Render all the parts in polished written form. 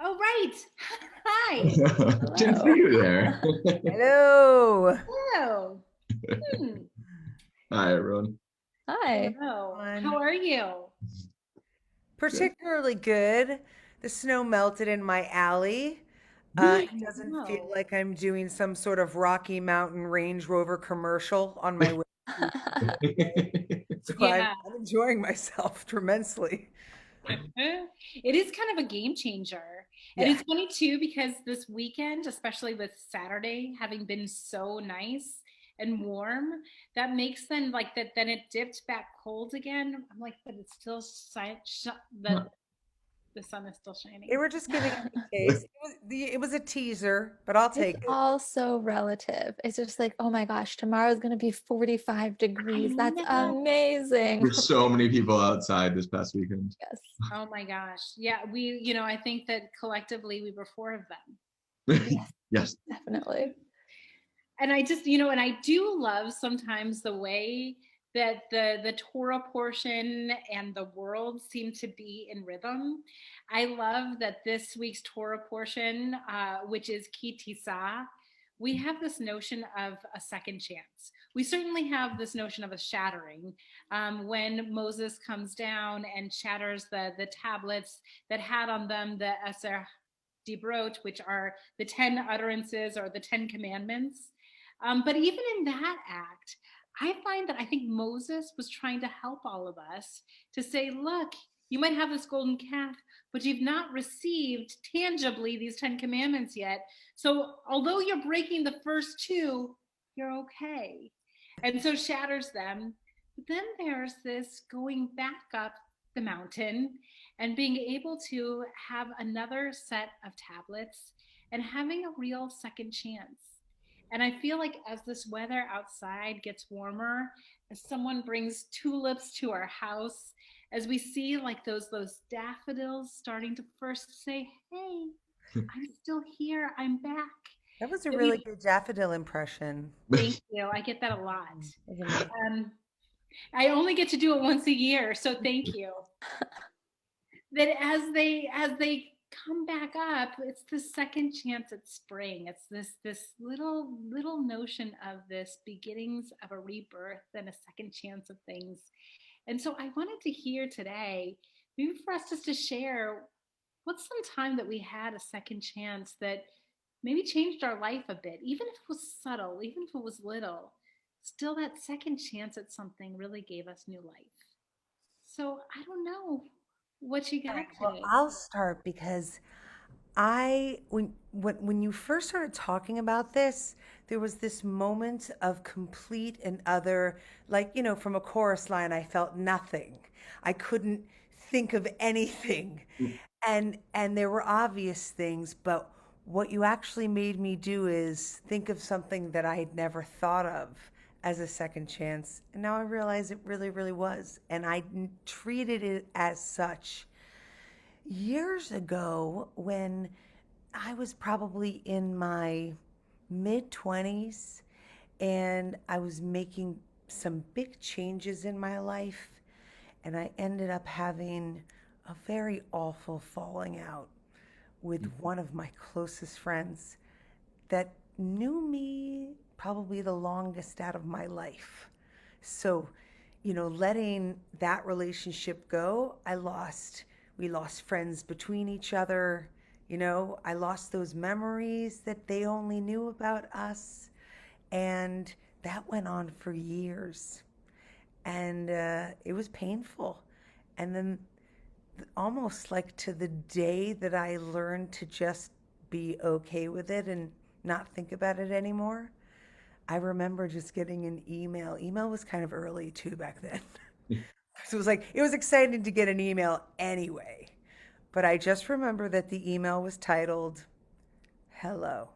Oh, right. Hi. Didn't see Hello. you there. Hello. Hello. Hmm. Hi, everyone. Hi. Hello. How On are you? Good. particularly good. The snow melted in my alley. I It doesn't feel know. like I'm doing some sort of Rocky Mountain Range Rover commercial on my way to school today. So Yeah. I'm enjoying myself tremendously. It is kind of a game changer. And Yeah. it's funny too, because this weekend, especially with Saturday having been so nice and warm, that makes then like that, then it dipped back cold again. I'm like, but it's still the sun is still They shining. were just giving us a taste. It was a teaser, but I'll It's take it. all so relative. It's just like, oh my gosh, tomorrow's going to be 45 I degrees. That's know. amazing. There's so many people outside this past weekend. Yes, Oh my gosh. Yeah, I think that collectively we were four of them. yes, Yes. definitely. And and I do love sometimes the way that the Torah portion and the world seem to be in rhythm. I love that this week's Torah portion, which is Ki Tisa, we have this notion of a second chance. We certainly have this notion of a shattering when Moses comes down and shatters the tablets that had on them the Eser Dibrot, which are the 10 utterances or the 10 commandments. But even in that act, I find that I think Moses was trying to help all of us to say, look, you might have this golden calf, but you've not received tangibly these 10 commandments yet. So although you're breaking the first two, you're okay. And so shatters them. But then there's this going back up the mountain and being able to have another set of tablets and having a real second chance. And I feel like as this weather outside gets warmer, as someone brings tulips to our house, as we see like those daffodils starting to first say, "Hey, I'm still here. I'm back." That was a That really we good daffodil impression. Thank you. I get that a lot. It was amazing. Um, I only get to do it once a year, so thank you. That as they come back up, it's the second chance at spring. It's this little notion of this beginnings of a rebirth and a second chance of things. And so I wanted to hear today, maybe for us just to share what's some time that we had a second chance that maybe changed our life a bit, even if it was subtle, even if it was little. Still, that second chance at something really gave us new life. So I don't know what you All right, got well, today. I'll start because when you first started talking about this, there was this moment of complete and utter, like, from a chorus line, I felt nothing. I couldn't think of anything. And there were obvious things, but what you actually made me do is think of something that I had never thought of as a second chance. And now I realize it really, really was. And treated it as such years ago when I was probably in my mid 20s and I was making some big changes in my life. And I ended up having a very awful falling out with one of my closest friends that knew me probably the longest out of my life. So, letting that relationship go, we lost friends between each other. I lost those memories that they only knew about us. And that went on for years. And it was painful. And then, almost like to the day that I learned to just be okay with it and not think about it anymore, I remember just getting an email. Email was kind of early too back then. So it was exciting to get an email anyway. But I just remember that the email was titled Hello.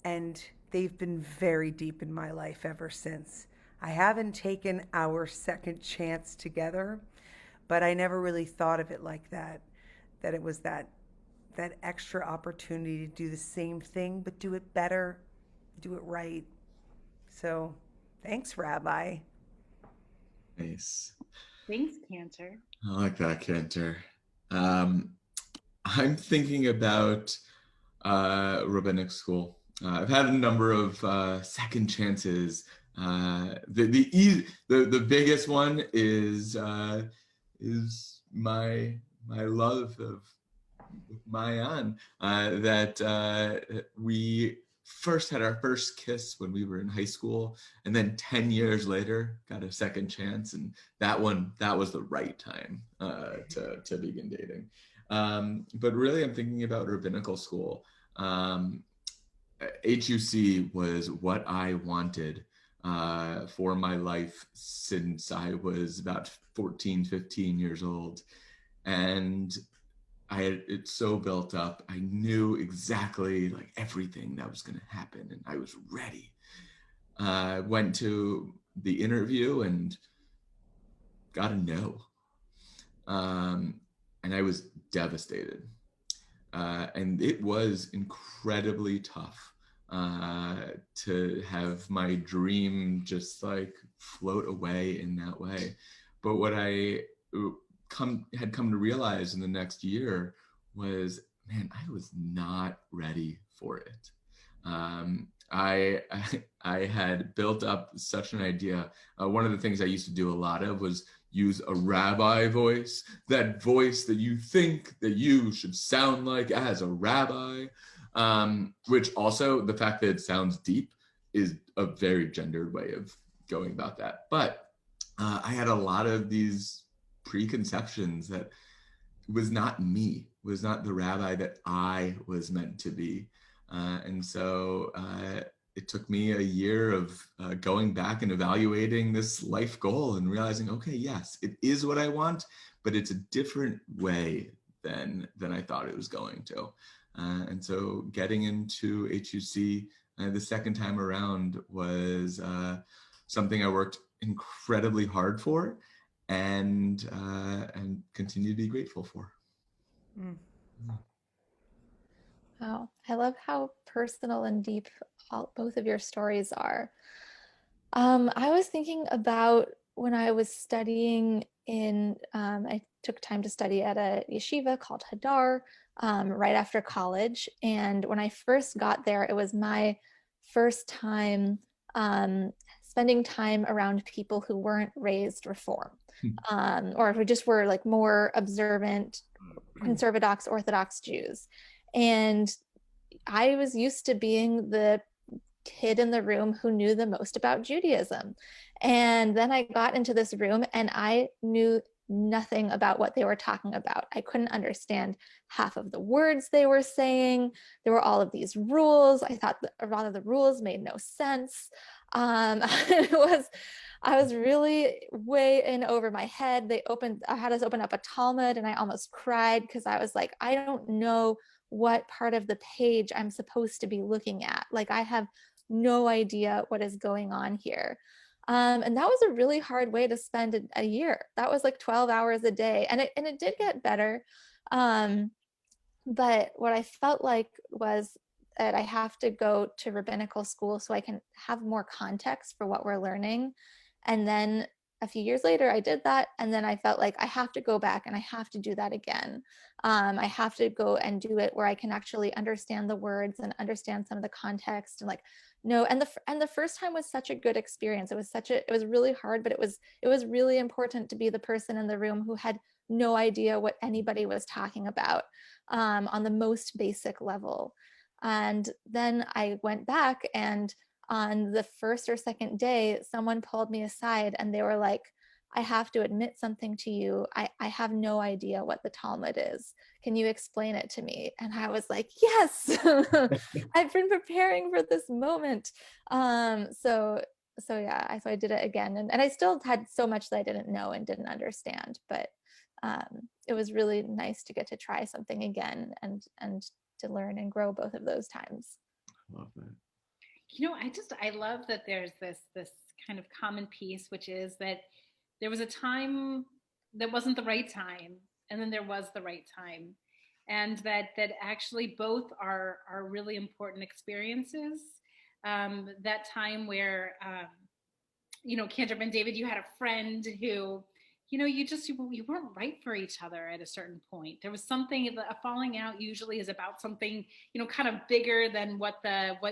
And they've been very deep in my life ever since. I haven't taken our second chance together, but I never really thought of it like that. That it was that extra opportunity to do the same thing, but do it better, do it right. So thanks, Rabbi. Nice. Thanks, Cantor. I like that, Cantor. Um, I'm thinking about rabbinic school. I've had a number of second chances. The biggest one is my love of Mayan. That we first had our first kiss when we were in high school, and then 10 years later got a second chance, and that was the right time to begin dating. But really, I'm thinking about rabbinical school. HUC was what I wanted for my life since I was about 14, 15 years old. And I had it so built up. I knew exactly like everything that was going to happen, and I was ready. I went to the interview and got a no. And I was devastated. And it was incredibly tough to have my dream just like float away in that way. But what I had come to realize in the next year was, man, I was not ready for it. I had built up such an idea. One of the things I used to do a lot of was use a rabbi voice, that voice that you think that you should sound like as a rabbi, which also the fact that it sounds deep is a very gendered way of going about that. But I had a lot of these preconceptions that was not me, was not the rabbi that I was meant to be. And so it took me a year of going back and evaluating this life goal and realizing, okay, yes, it is what I want, but it's a different way than I thought it was going to. And so getting into HUC the second time around was something I worked incredibly hard for and continue to be grateful for. Mm. Wow. I love how personal and deep both of your stories are. I was thinking about when I was studying I took time to study at a yeshiva called Hadar right after college. And when I first got there, it was my first time spending time around people who weren't raised Reform, or who just were like more observant, conservative, Orthodox Jews. And I was used to being the kid in the room who knew the most about Judaism. And then I got into this room and I knew nothing about what they were talking about. I couldn't understand half of the words they were saying. There were all of these rules. I thought a lot of the rules made no sense. I was really way in over my head. I had us open up a Talmud and I almost cried because I was like, I don't know what part of the page I'm supposed to be looking at. Like I have no idea what is going on here. And that was a really hard way to spend a year. That was like 12 hours a day. And it did get better. But what I felt like was that I have to go to rabbinical school so I can have more context for what we're learning. And then a few years later, I did that. And then I felt like I have to go back and I have to do that again. I have to go and do it where I can actually understand the words and understand some of the context and like, no. And the first time was such a good experience. It was really hard, but it was really important to be the person in the room who had no idea what anybody was talking about on the most basic level. And then I went back, and on the first or second day, someone pulled me aside and they were like, I have to admit something to you. I have no idea what the Talmud is. Can you explain it to me? And I was like, yes, I've been preparing for this moment. So I did it again. And I still had so much that I didn't know and didn't understand, but it was really nice to get to try something again and to learn and grow both of those times. Love that. I love that there's this kind of common piece, which is that there was a time that wasn't the right time, and then there was the right time, and that actually both are really important experiences. That time where Cantor and David, you had a friend who you weren't right for each other at a certain point. There was something, a falling out usually is about something, kind of bigger than what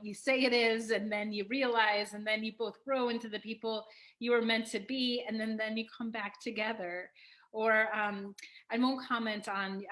you say it is. And then you realize, and then you both grow into the people you were meant to be. And then you come back together. Or I won't comment on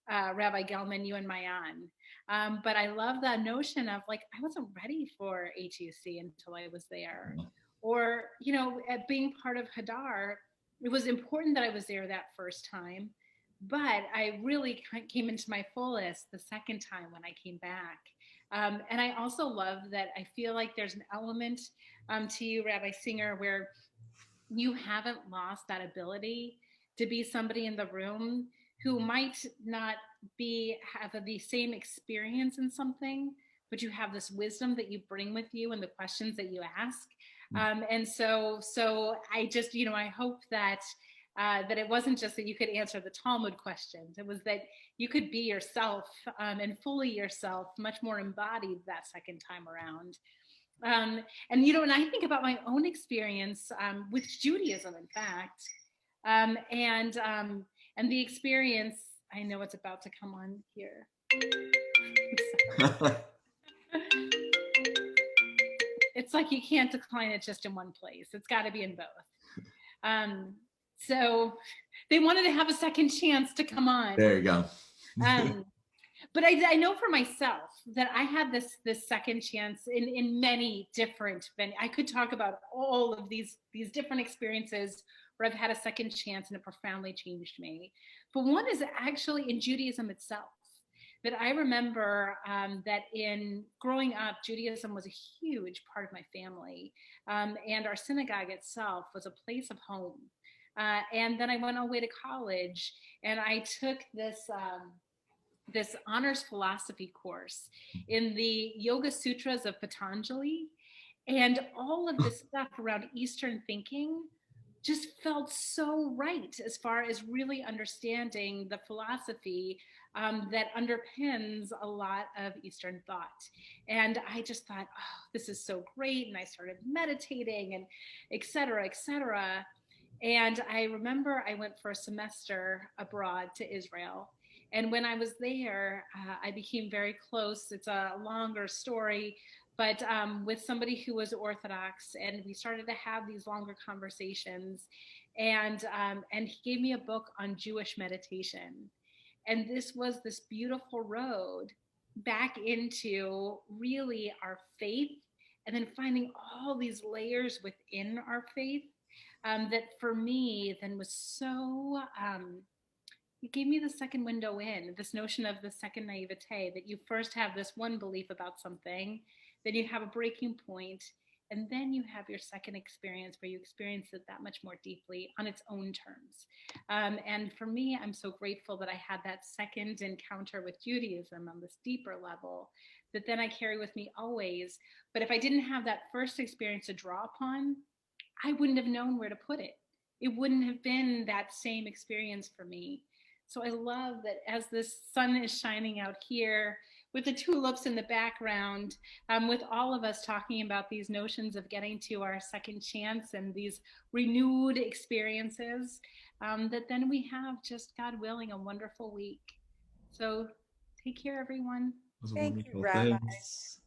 Rabbi Gelman, you and Mayan. But I love that notion of like, I wasn't ready for HUC until I was there. Or, at being part of Hadar, it was important that I was there that first time, but I really came into my fullest the second time when I came back. And I also love that I feel like there's an element to you, Rabbi Singer, where you haven't lost that ability to be somebody in the room who might not have the same experience in something, but you have this wisdom that you bring with you and the questions that you ask. And so I just, I hope that that it wasn't just that you could answer the Talmud questions. It was that you could be yourself and fully yourself, much more embodied that second time around. And and I think about my own experience with Judaism, in fact, and the experience. I know it's about to come on here. It's like you can't decline it just in one place. It's got to be in both. So they wanted to have a second chance to come on. There you go. But I know for myself that I had this second chance in many different venues. I could talk about all of these different experiences where I've had a second chance and it profoundly changed me. But one is actually in Judaism itself. That I remember that in growing up, Judaism was a huge part of my family. And our synagogue itself was a place of home. And then I went away to college and I took this honors philosophy course in the Yoga Sutras of Patanjali. And all of this stuff around Eastern thinking just felt so right as far as really understanding the philosophy that underpins a lot of Eastern thought. And I just thought, oh, this is so great. And I started meditating and et cetera, et cetera. And I remember I went for a semester abroad to Israel. And when I was there, I became very close. It's a longer story, but with somebody who was Orthodox, and we started to have these longer conversations. And he gave me a book on Jewish meditation. And this was this beautiful road back into really our faith, and then finding all these layers within our faith that for me then was so it gave me the second window in, this notion of the second naivete, that you first have this one belief about something, then you have a breaking point, and then you have your second experience where you experience it that much more deeply on its own terms. And for me, I'm so grateful that I had that second encounter with Judaism on this deeper level that then I carry with me always. But if I didn't have that first experience to draw upon, I wouldn't have known where to put it. It wouldn't have been that same experience for me. So I love that as the sun is shining out here with the tulips in the background, with all of us talking about these notions of getting to our second chance and these renewed experiences, that then we have, just God willing, a wonderful week. So take care, everyone. Those Thank you, wonderful Rabbi. things.